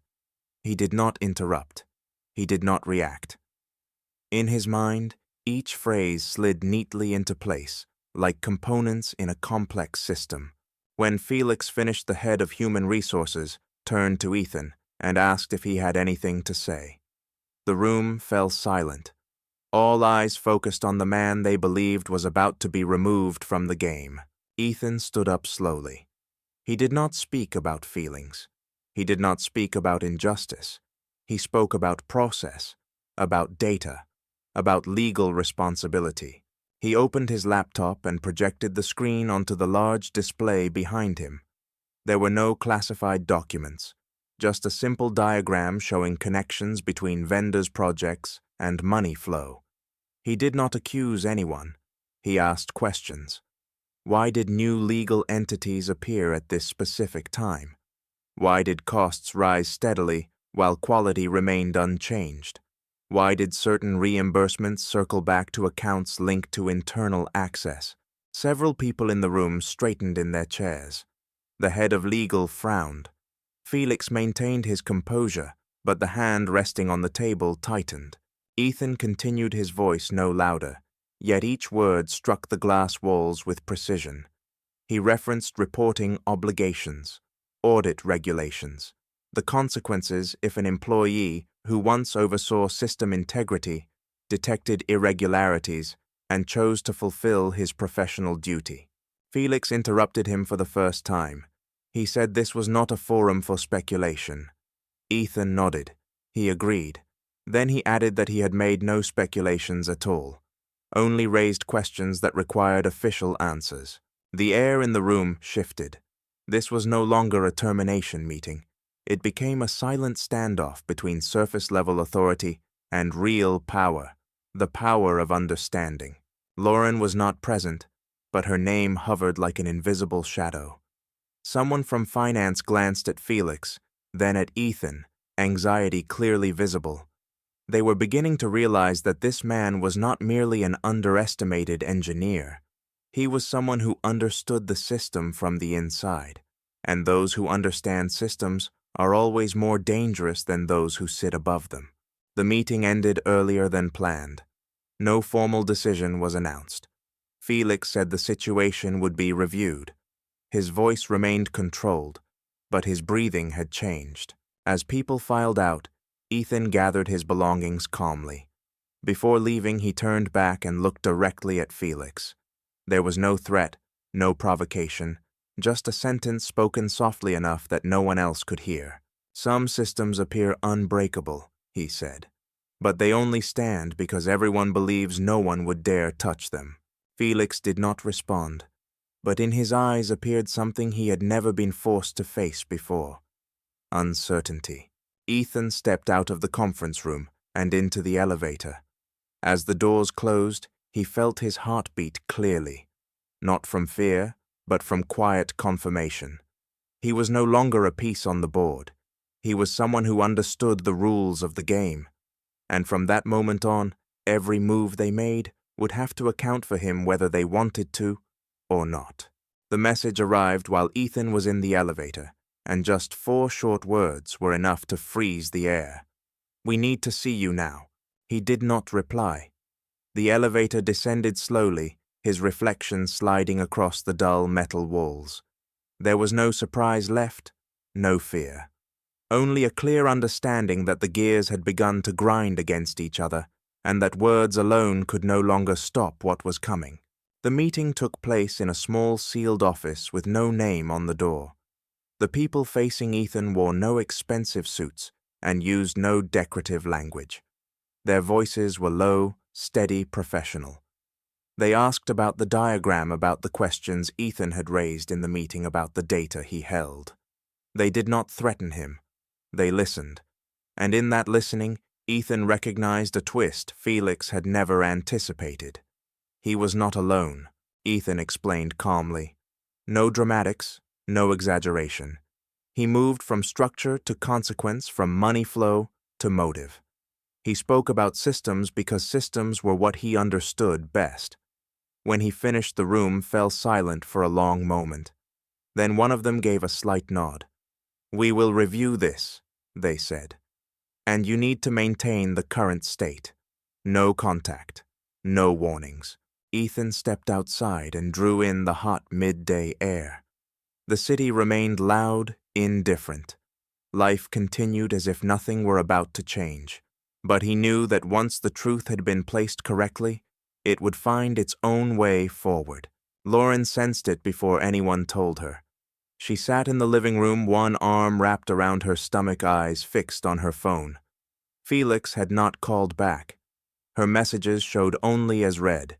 He did not interrupt. He did not react. In his mind, each phrase slid neatly into place, like components in a complex system. When Felix finished, the head of Human Resources turned to Ethan and asked if he had anything to say. The room fell silent. All eyes focused on the man they believed was about to be removed from the game. Ethan stood up slowly. He did not speak about feelings. He did not speak about injustice. He spoke about process, about data, about legal responsibility. He opened his laptop and projected the screen onto the large display behind him. There were no classified documents, just a simple diagram showing connections between vendors' projects and money flow. He did not accuse anyone. He asked questions. Why did new legal entities appear at this specific time? Why did costs rise steadily while quality remained unchanged? Why did certain reimbursements circle back to accounts linked to internal access? Several people in the room straightened in their chairs. The head of legal frowned. Felix maintained his composure, but the hand resting on the table tightened. Ethan continued his voice no louder, yet each word struck the glass walls with precision. He referenced reporting obligations, audit regulations, the consequences if an employee who once oversaw system integrity detected irregularities and chose to fulfill his professional duty. Felix interrupted him for the first time. He said this was not a forum for speculation. Ethan nodded. He agreed. Then he added that he had made no speculations at all, only raised questions that required official answers. The air in the room shifted. This was no longer a termination meeting. It became a silent standoff between surface-level authority and real power, the power of understanding. Lauren was not present, but her name hovered like an invisible shadow. Someone from finance glanced at Felix, then at Ethan, anxiety clearly visible. They were beginning to realize that this man was not merely an underestimated engineer. He was someone who understood the system from the inside, and those who understand systems are always more dangerous than those who sit above them. The meeting ended earlier than planned. No formal decision was announced. Felix said the situation would be reviewed. His voice remained controlled, but his breathing had changed. As people filed out, Ethan gathered his belongings calmly. Before leaving, he turned back and looked directly at Felix. There was no threat, no provocation, just a sentence spoken softly enough that no one else could hear. Some systems appear unbreakable, he said, but they only stand because everyone believes no one would dare touch them. Felix did not respond, but in his eyes appeared something he had never been forced to face before: uncertainty. Ethan stepped out of the conference room and into the elevator. As the doors closed, he felt his heartbeat clearly, not from fear, but from quiet confirmation. He was no longer a piece on the board. He was someone who understood the rules of the game, and from that moment on, every move they made would have to account for him whether they wanted to or not. The message arrived while Ethan was in the elevator, and just 4 short words were enough to freeze the air. "We need to see you now." He did not reply. The elevator descended slowly, his reflection sliding across the dull metal walls. There was no surprise left, no fear. Only a clear understanding that the gears had begun to grind against each other, and that words alone could no longer stop what was coming. The meeting took place in a small sealed office with no name on the door. The people facing Ethan wore no expensive suits and used no decorative language. Their voices were low, steady, professional. They asked about the diagram, about the questions Ethan had raised in the meeting about the data he held. They did not threaten him. They listened. And in that listening, Ethan recognized a twist Felix had never anticipated. He was not alone, Ethan explained calmly. No dramatics, no exaggeration. He moved from structure to consequence, from money flow to motive. He spoke about systems because systems were what he understood best. When he finished, the room fell silent for a long moment. Then one of them gave a slight nod. "We will review this," they said. "And you need to maintain the current state. No contact, no warnings." Ethan stepped outside and drew in the hot midday air. The city remained loud, indifferent. Life continued as if nothing were about to change. But he knew that once the truth had been placed correctly, it would find its own way forward. Lauren sensed it before anyone told her. She sat in the living room, one arm wrapped around her stomach, eyes fixed on her phone. Felix had not called back. Her messages showed only as read.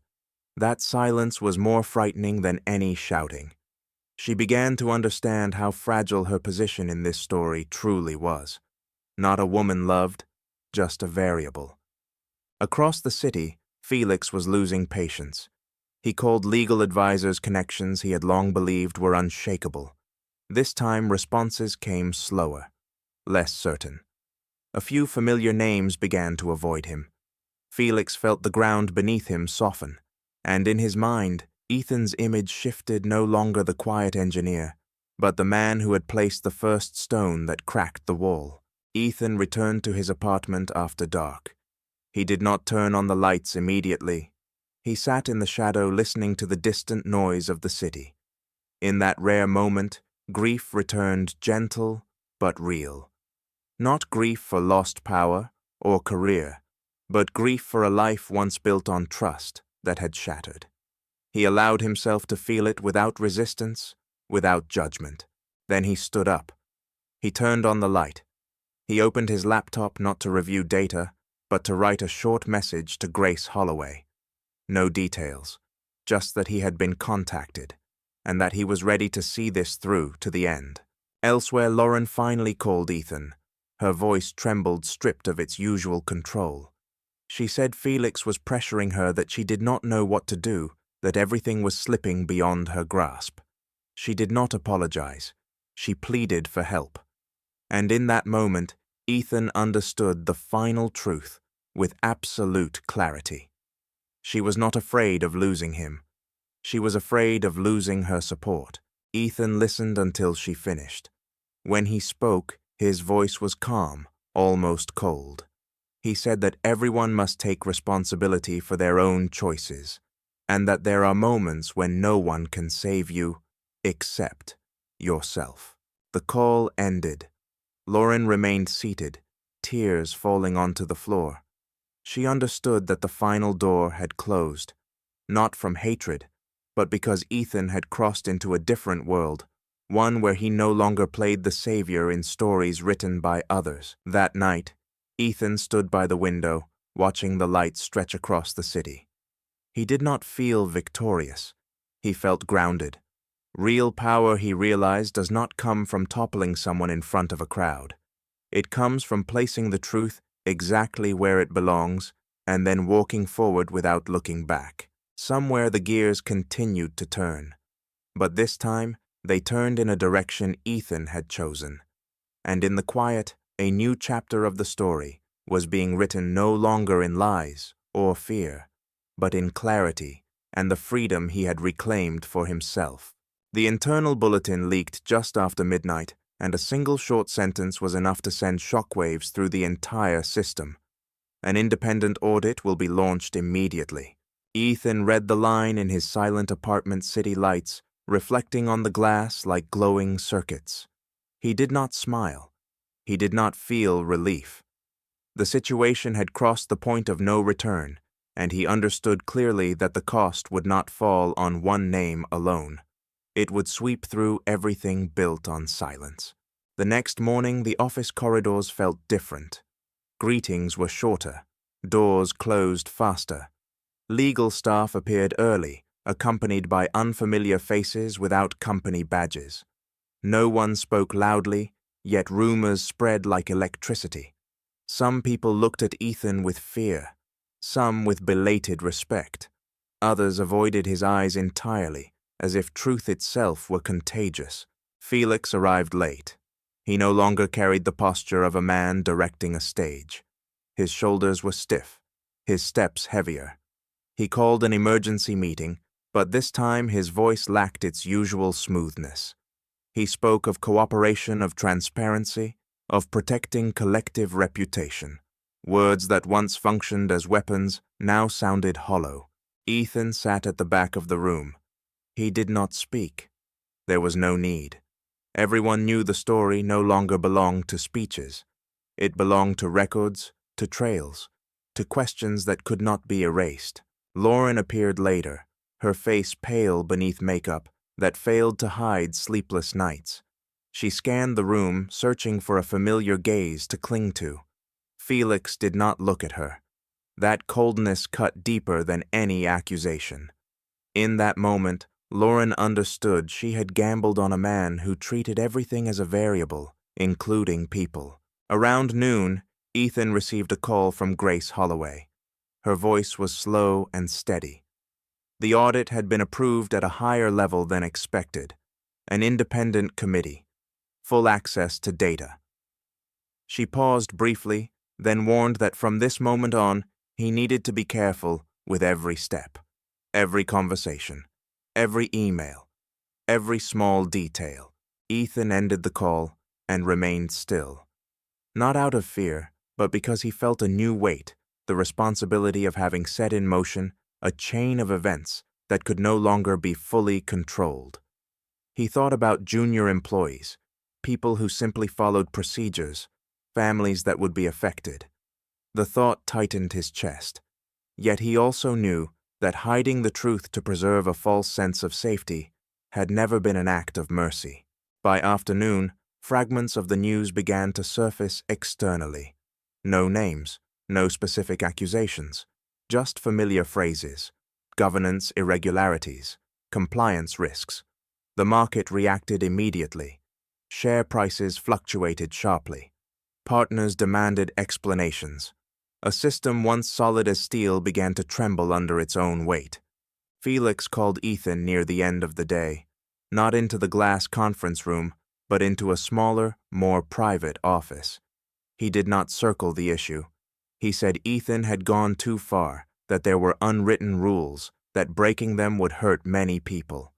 That silence was more frightening than any shouting. She began to understand how fragile her position in this story truly was. Not a woman loved, just a variable. Across the city, Felix was losing patience. He called legal advisors connections he had long believed were unshakable. This time responses came slower, less certain. A few familiar names began to avoid him. Felix felt the ground beneath him soften, and in his mind, Ethan's image shifted, no longer the quiet engineer, but the man who had placed the first stone that cracked the wall. Ethan returned to his apartment after dark. He did not turn on the lights immediately. He sat in the shadow listening to the distant noise of the city. In that rare moment, grief returned, gentle but real. Not grief for lost power or career, but grief for a life once built on trust that had shattered. He allowed himself to feel it without resistance, without judgment. Then he stood up. He turned on the light. He opened his laptop not to review data, but to write a short message to Grace Holloway. No details, just that he had been contacted, and that he was ready to see this through to the end. Elsewhere, Lauren finally called Ethan. Her voice trembled, stripped of its usual control. She said Felix was pressuring her, that she did not know what to do, that everything was slipping beyond her grasp. She did not apologize. She pleaded for help. And in that moment, Ethan understood the final truth with absolute clarity. She was not afraid of losing him. She was afraid of losing her support. Ethan listened until she finished. When he spoke, his voice was calm, almost cold. He said that everyone must take responsibility for their own choices, and that there are moments when no one can save you except yourself. The call ended. Lauren remained seated, tears falling onto the floor. She understood that the final door had closed, not from hatred, but because Ethan had crossed into a different world, one where he no longer played the savior in stories written by others. That night, Ethan stood by the window, watching the lights stretch across the city. He did not feel victorious. He felt grounded. Real power, he realized, does not come from toppling someone in front of a crowd. It comes from placing the truth exactly where it belongs and then walking forward without looking back. Somewhere the gears continued to turn, but this time they turned in a direction Ethan had chosen. And in the quiet, a new chapter of the story was being written, no longer in lies or fear, but in clarity and the freedom he had reclaimed for himself. The internal bulletin leaked just after midnight, and a single short sentence was enough to send shockwaves through the entire system. An independent audit will be launched immediately. Ethan read the line in his silent apartment, city lights reflecting on the glass like glowing circuits. He did not smile. He did not feel relief. The situation had crossed the point of no return, and he understood clearly that the cost would not fall on one name alone. It would sweep through everything built on silence. The next morning, the office corridors felt different. Greetings were shorter. Doors closed faster. Legal staff appeared early, accompanied by unfamiliar faces without company badges. No one spoke loudly, yet rumors spread like electricity. Some people looked at Ethan with fear, some with belated respect. Others avoided his eyes entirely, as if truth itself were contagious. Felix arrived late. He no longer carried the posture of a man directing a stage. His shoulders were stiff, his steps heavier. He called an emergency meeting, but this time his voice lacked its usual smoothness. He spoke of cooperation, of transparency, of protecting collective reputation. Words that once functioned as weapons now sounded hollow. Ethan sat at the back of the room. He did not speak. There was no need. Everyone knew the story no longer belonged to speeches. It belonged to records, to trails, to questions that could not be erased. Lauren appeared later, her face pale beneath makeup, that failed to hide sleepless nights. She scanned the room, searching for a familiar gaze to cling to. Felix did not look at her. That coldness cut deeper than any accusation. In that moment, Lauren understood she had gambled on a man who treated everything as a variable, including people. Around noon, Ethan received a call from Grace Holloway. Her voice was slow and steady. The audit had been approved at a higher level than expected. An independent committee. Full access to data. She paused briefly, then warned that from this moment on, he needed to be careful with every step, every conversation, every email, every small detail. Ethan ended the call and remained still. Not out of fear, but because he felt a new weight, the responsibility of having set in motion a chain of events that could no longer be fully controlled. He thought about junior employees, people who simply followed procedures, families that would be affected. The thought tightened his chest. Yet he also knew that hiding the truth to preserve a false sense of safety had never been an act of mercy. By afternoon, fragments of the news began to surface externally. No names, no specific accusations, just familiar phrases, governance irregularities, compliance risks. The market reacted immediately. Share prices fluctuated sharply. Partners demanded explanations. A system once solid as steel began to tremble under its own weight. Felix called Ethan near the end of the day, not into the glass conference room, but into a smaller, more private office. He did not circle the issue. He said Ethan had gone too far, that there were unwritten rules, that breaking them would hurt many people.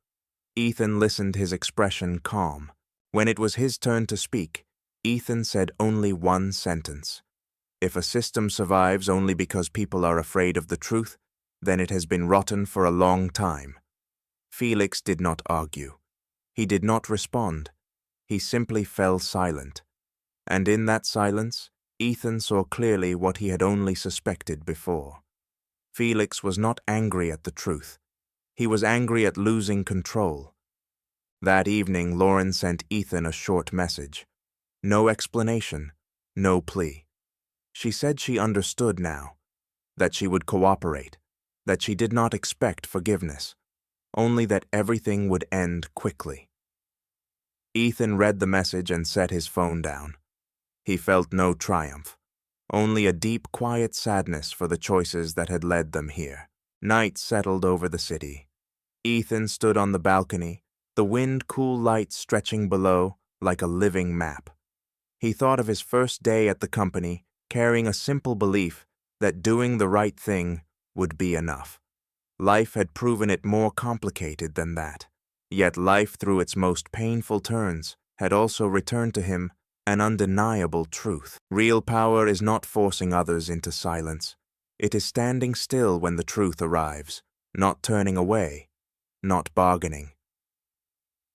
Ethan listened, his expression calm. When it was his turn to speak, Ethan said only one sentence. If a system survives only because people are afraid of the truth, then it has been rotten for a long time. Felix did not argue. He did not respond. He simply fell silent. And in that silence, Ethan saw clearly what he had only suspected before. Felix was not angry at the truth. He was angry at losing control. That evening, Lauren sent Ethan a short message. No explanation, no plea. She said she understood now, that she would cooperate, that she did not expect forgiveness, only that everything would end quickly. Ethan read the message and set his phone down. He felt no triumph, only a deep, quiet sadness for the choices that had led them here. Night settled over the city. Ethan stood on the balcony, the wind-cool light stretching below like a living map. He thought of his first day at the company, carrying a simple belief that doing the right thing would be enough. Life had proven it more complicated than that. Yet life, through its most painful turns, had also returned to him an undeniable truth. Real power is not forcing others into silence. It is standing still when the truth arrives, not turning away, not bargaining.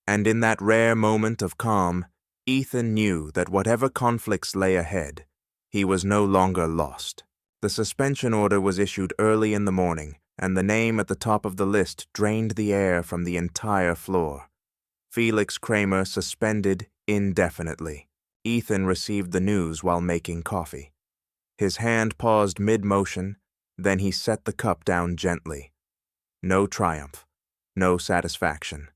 And in that rare moment of calm, Ethan knew that whatever conflicts lay ahead, he was no longer lost. The suspension order was issued early in the morning, and the name at the top of the list drained the air from the entire floor. Felix Kramer suspended indefinitely. Ethan received the news while making coffee. His hand paused mid-motion, then he set the cup down gently. No triumph, no satisfaction.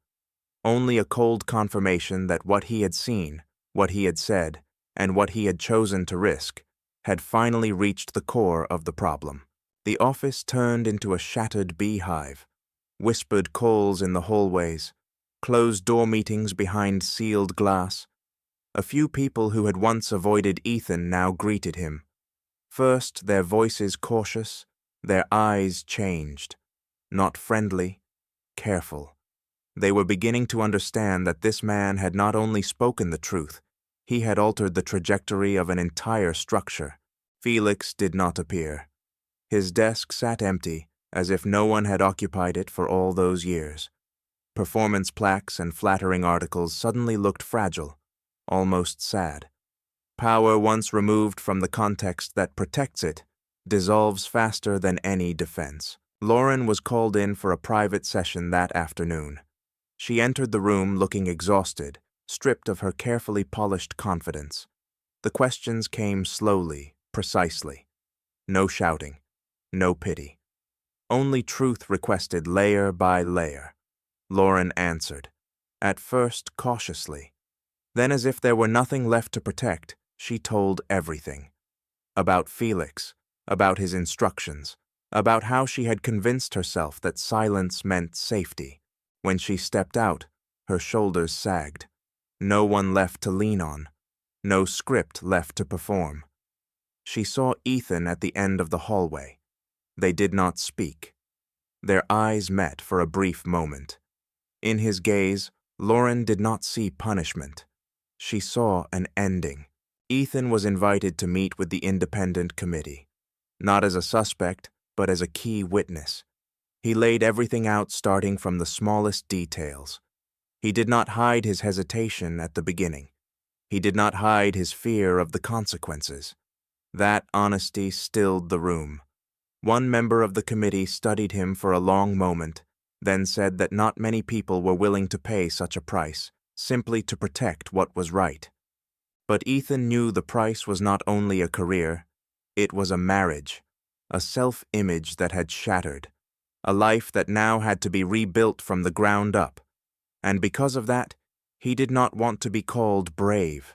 Only a cold confirmation that what he had seen, what he had said, and what he had chosen to risk, had finally reached the core of the problem. The office turned into a shattered beehive, whispered calls in the hallways, closed-door meetings behind sealed glass. A few people who had once avoided Ethan now greeted him. First, their voices cautious, their eyes changed. Not friendly, careful. They were beginning to understand that this man had not only spoken the truth, he had altered the trajectory of an entire structure. Felix did not appear. His desk sat empty, as if no one had occupied it for all those years. Performance plaques and flattering articles suddenly looked fragile, almost sad. Power once removed from the context that protects it dissolves faster than any defense. Lauren was called in for a private session that afternoon. She entered the room looking exhausted, stripped of her carefully polished confidence. The questions came slowly, precisely. No shouting, no pity. Only truth requested layer by layer. Lauren answered, at first cautiously. Then, as if there were nothing left to protect, she told everything. About Felix, about his instructions, about how she had convinced herself that silence meant safety. When she stepped out, her shoulders sagged. No one left to lean on. No script left to perform. She saw Ethan at the end of the hallway. They did not speak. Their eyes met for a brief moment. In his gaze, Lauren did not see punishment. She saw an ending. Ethan was invited to meet with the independent committee, not as a suspect, but as a key witness. He laid everything out starting from the smallest details. He did not hide his hesitation at the beginning. He did not hide his fear of the consequences. That honesty stilled the room. One member of the committee studied him for a long moment, then said that not many people were willing to pay such a price, simply to protect what was right. But Ethan knew the price was not only a career, it was a marriage, a self-image that had shattered, a life that now had to be rebuilt from the ground up. And because of that, he did not want to be called brave.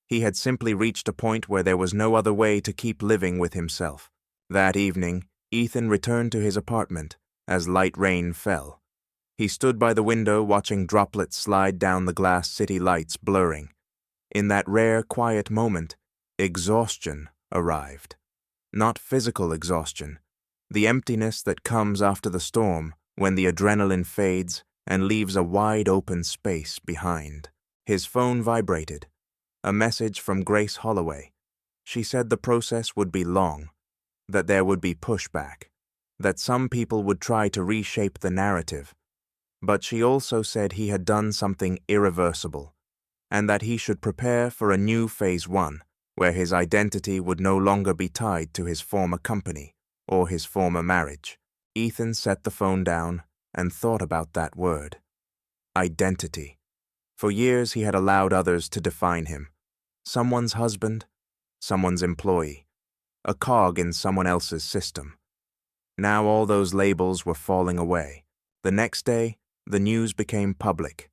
He had simply reached a point where there was no other way to keep living with himself. That evening, Ethan returned to his apartment as light rain fell. He stood by the window watching droplets slide down the glass city lights blurring. In that rare, quiet moment, exhaustion arrived. Not physical exhaustion, the emptiness that comes after the storm when the adrenaline fades and leaves a wide-open space behind. His phone vibrated. A message from Grace Holloway. She said the process would be long, that there would be pushback, that some people would try to reshape the narrative. But she also said he had done something irreversible, and that he should prepare for a new phase 1, where his identity would no longer be tied to his former company or his former marriage. Ethan set the phone down and thought about that word. Identity. For years he had allowed others to define him. Someone's husband, someone's employee, a cog in someone else's system. Now all those labels were falling away. The next day, the news became public.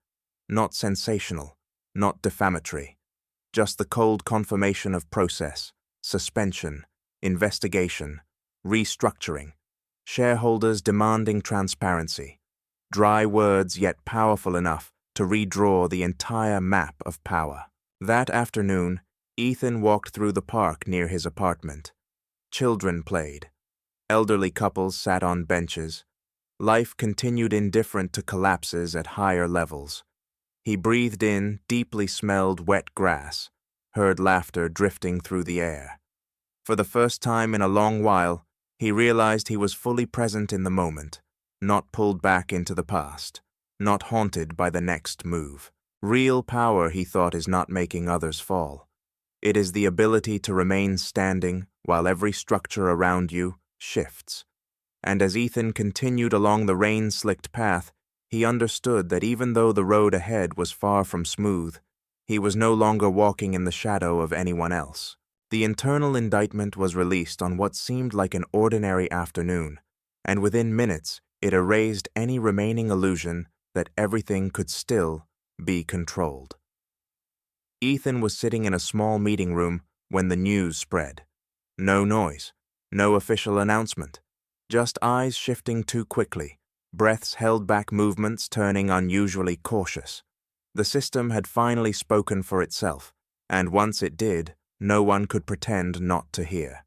Not sensational, not defamatory. Just the cold confirmation of process, suspension, investigation, restructuring, shareholders demanding transparency. Dry words yet powerful enough to redraw the entire map of power. That afternoon, Ethan walked through the park near his apartment. Children played. Elderly couples sat on benches. Life continued indifferent to collapses at higher levels. He breathed in deeply smelled wet grass, heard laughter drifting through the air. For the first time in a long while, he realized he was fully present in the moment, not pulled back into the past, not haunted by the next move. Real power, he thought, is not making others fall. It is the ability to remain standing while every structure around you shifts. And as Ethan continued along the rain-slicked path, he understood that even though the road ahead was far from smooth, he was no longer walking in the shadow of anyone else. The internal indictment was released on what seemed like an ordinary afternoon, and within minutes it erased any remaining illusion that everything could still be controlled. Ethan was sitting in a small meeting room when the news spread. No noise, no official announcement, just eyes shifting too quickly, breaths held back, movements turning unusually cautious. The system had finally spoken for itself, and once it did, no one could pretend not to hear.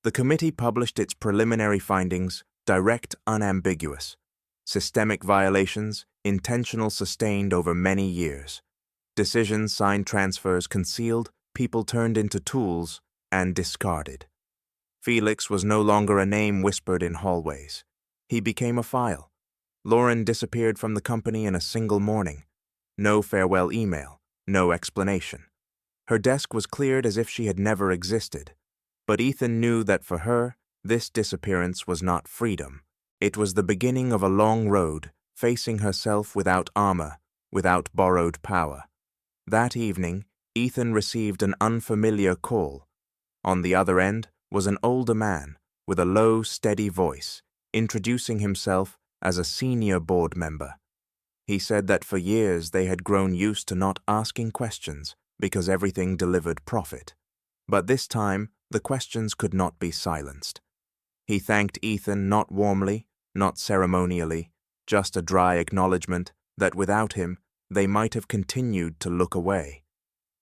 The committee published its preliminary findings, direct, unambiguous. Systemic violations, intentional, sustained over many years. Decisions, signed transfers, concealed, people turned into tools and discarded. Felix was no longer a name whispered in hallways. He became a file. Lauren disappeared from the company in a single morning. No farewell email, no explanation. Her desk was cleared as if she had never existed. But Ethan knew that for her, this disappearance was not freedom. It was the beginning of a long road facing herself without armor, without borrowed power. That evening, Ethan received an unfamiliar call. On the other end was an older man with a low, steady voice, introducing himself as a senior board member. He said that for years they had grown used to not asking questions because everything delivered profit. But this time, the questions could not be silenced. He thanked Ethan not warmly, not ceremonially, just a dry acknowledgement that without him, they might have continued to look away.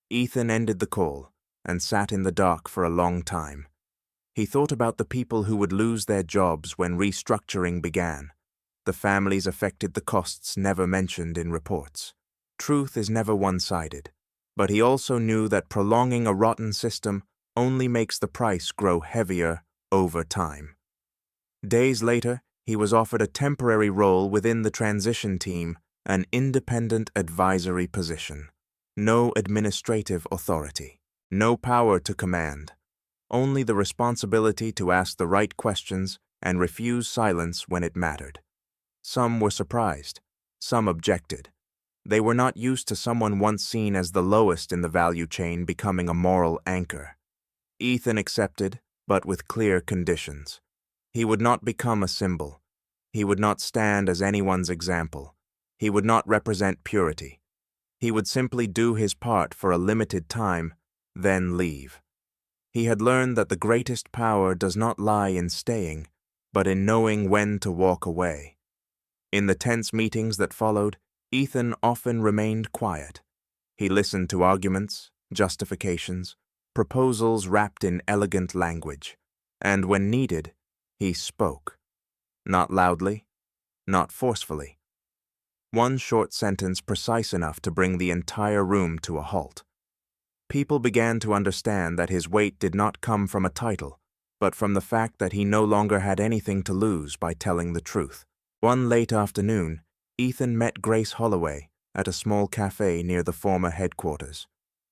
Ethan ended the call and sat in the dark for a long time. He thought about the people who would lose their jobs when restructuring began, the families affected, the costs never mentioned in reports. Truth is never one-sided, but he also knew that prolonging a rotten system only makes the price grow heavier over time. Days later, he was offered a temporary role within the transition team, an independent advisory position. No administrative authority, no power to command, only the responsibility to ask the right questions and refuse silence when it mattered. Some were surprised, some objected. They were not used to someone once seen as the lowest in the value chain becoming a moral anchor. Ethan accepted, but with clear conditions. He would not become a symbol. He would not stand as anyone's example. He would not represent purity. He would simply do his part for a limited time, then leave. He had learned that the greatest power does not lie in staying, but in knowing when to walk away. In the tense meetings that followed, Ethan often remained quiet. He listened to arguments, justifications, proposals wrapped in elegant language, and when needed, he spoke. Not loudly, not forcefully. One short sentence precise enough to bring the entire room to a halt. People began to understand that his weight did not come from a title, but from the fact that he no longer had anything to lose by telling the truth. One late afternoon, Ethan met Grace Holloway at a small cafe near the former headquarters.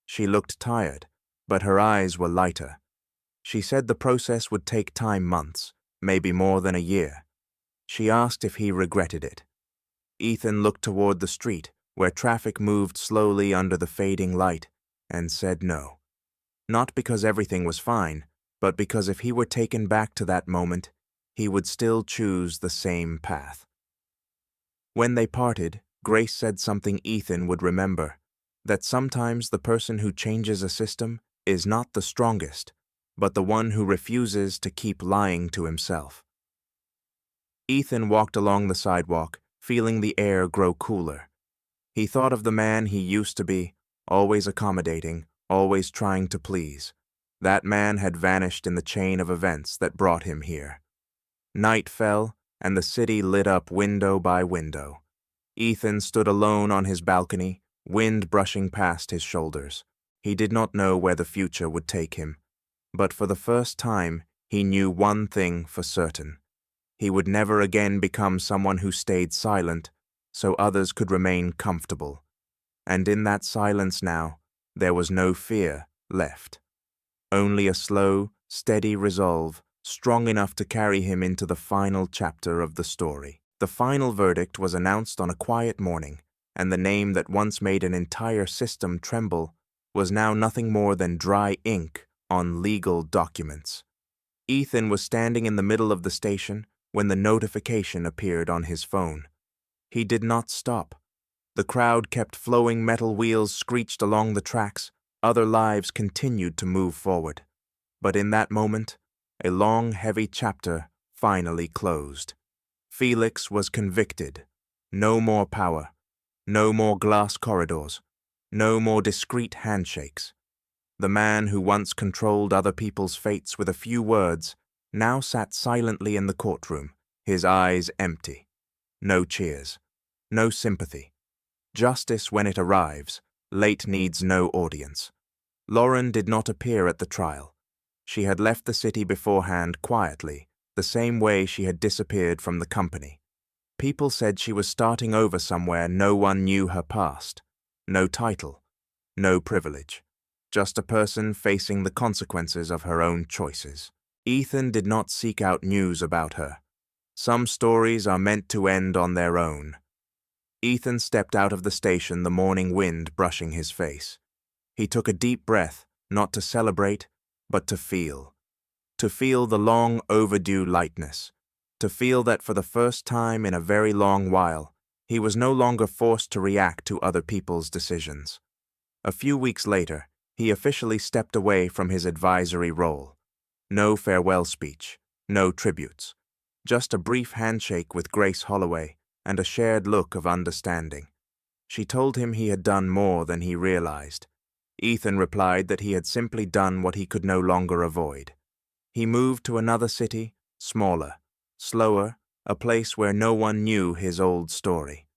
She looked tired, but her eyes were lighter. She said the process would take time, months, maybe more than a year. She asked if he regretted it. Ethan looked toward the street, where traffic moved slowly under the fading light, and said no. Not because everything was fine, but because if he were taken back to that moment, he would still choose the same path. When they parted, Grace said something Ethan would remember, that sometimes the person who changes a system is not the strongest, but the one who refuses to keep lying to himself. Ethan walked along the sidewalk, feeling the air grow cooler. He thought of the man he used to be, always accommodating, always trying to please. That man had vanished in the chain of events that brought him here. Night fell, and the city lit up window by window. Ethan stood alone on his balcony, wind brushing past his shoulders. He did not know where the future would take him, but for the first time, he knew one thing for certain. He would never again become someone who stayed silent, so others could remain comfortable. And in that silence now, there was no fear left. Only a slow, steady resolve, strong enough to carry him into the final chapter of the story. The final verdict was announced on a quiet morning, and the name that once made an entire system tremble was now nothing more than dry ink on legal documents. Ethan was standing in the middle of the station when the notification appeared on his phone. He did not stop. The crowd kept flowing, metal wheels screeched along the tracks, other lives continued to move forward. But in that moment, a long, heavy chapter finally closed. Felix was convicted. No more power. No more glass corridors. No more discreet handshakes. The man who once controlled other people's fates with a few words now sat silently in the courtroom, his eyes empty. No cheers. No sympathy. Justice, when it arrives, late needs no audience. Lauren did not appear at the trial. She had left the city beforehand quietly, the same way she had disappeared from the company. People said she was starting over somewhere no one knew her past. No title, no privilege. Just a person facing the consequences of her own choices. Ethan did not seek out news about her. Some stories are meant to end on their own. Ethan stepped out of the station, the morning wind brushing his face. He took a deep breath, not to celebrate, but to feel. To feel the long overdue lightness. To feel that for the first time in a very long while, he was no longer forced to react to other people's decisions. A few weeks later, he officially stepped away from his advisory role. No farewell speech, no tributes. Just a brief handshake with Grace Holloway and a shared look of understanding. She told him he had done more than he realized. Ethan replied that he had simply done what he could no longer avoid. He moved to another city, smaller, slower, a place where no one knew his old story.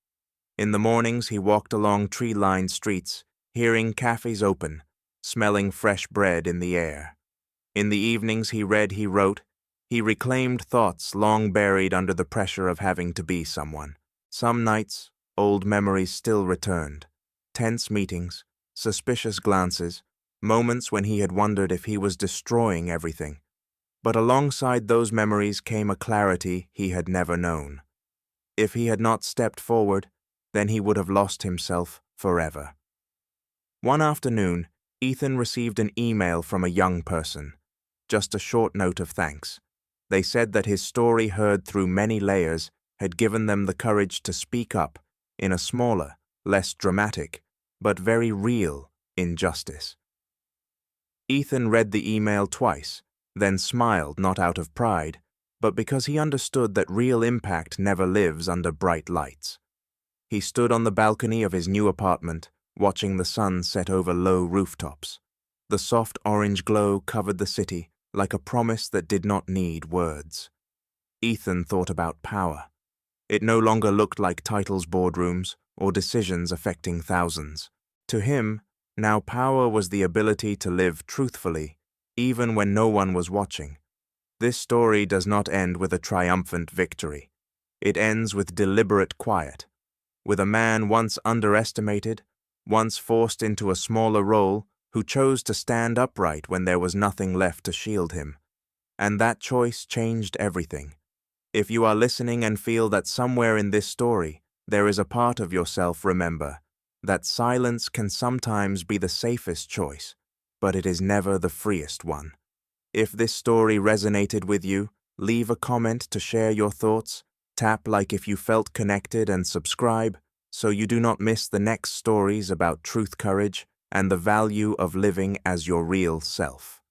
In the mornings he walked along tree-lined streets, hearing cafes open, smelling fresh bread in the air. In the evenings he read, he wrote, he reclaimed thoughts long buried under the pressure of having to be someone. Some nights, old memories still returned. Tense meetings, suspicious glances, moments when he had wondered if he was destroying everything. But alongside those memories came a clarity he had never known. If he had not stepped forward, then he would have lost himself forever. One afternoon, Ethan received an email from a young person. Just a short note of thanks. They said that his story, heard through many layers, had given them the courage to speak up in a smaller, less dramatic, but very real injustice. Ethan read the email twice, then smiled, not out of pride, but because he understood that real impact never lives under bright lights. He stood on the balcony of his new apartment, watching the sun set over low rooftops. The soft orange glow covered the city like a promise that did not need words. Ethan thought about power. It no longer looked like titles, boardrooms, or decisions affecting thousands. To him, now power was the ability to live truthfully, even when no one was watching. This story does not end with a triumphant victory. It ends with deliberate quiet, with a man once underestimated, once forced into a smaller role, who chose to stand upright when there was nothing left to shield him. And that choice changed everything. If you are listening and feel that somewhere in this story there is a part of yourself, remember that silence can sometimes be the safest choice, but it is never the freest one. If this story resonated with you, leave a comment to share your thoughts, tap like if you felt connected, and subscribe so you do not miss the next stories about truth, courage, and the value of living as your real self.